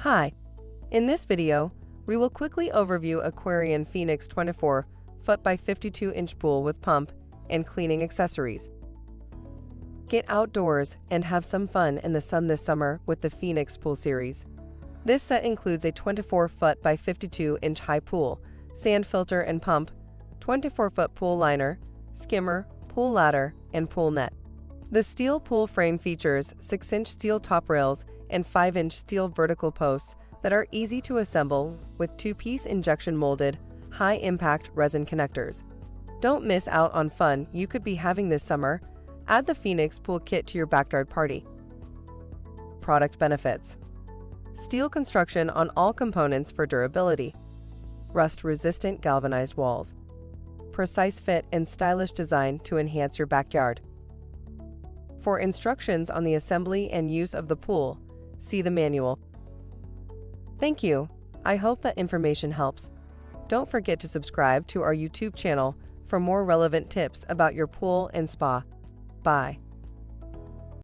Hi, in this video, we will quickly overview Aquarian Phoenix 24-foot by 52-inch pool with pump and cleaning accessories. Get outdoors and have some fun in the sun this summer with the Phoenix Pool Series. This set includes a 24-foot by 52-inch high pool, sand filter and pump, 24-foot pool liner, skimmer, pool ladder, and pool net. The steel pool frame features 6-inch steel top rails and 5-inch steel vertical posts that are easy to assemble with 2-piece injection molded, high-impact resin connectors. Don't miss out on fun you could be having this summer. Add the Phoenix Pool Kit to your backyard party. Product benefits: steel construction on all components for durability, rust-resistant galvanized walls, precise fit and stylish design to enhance your backyard. For instructions on the assembly and use of the pool, see the manual. Thank you. I hope that information helps. Don't forget to subscribe to our YouTube channel for more relevant tips about your pool and spa. Bye.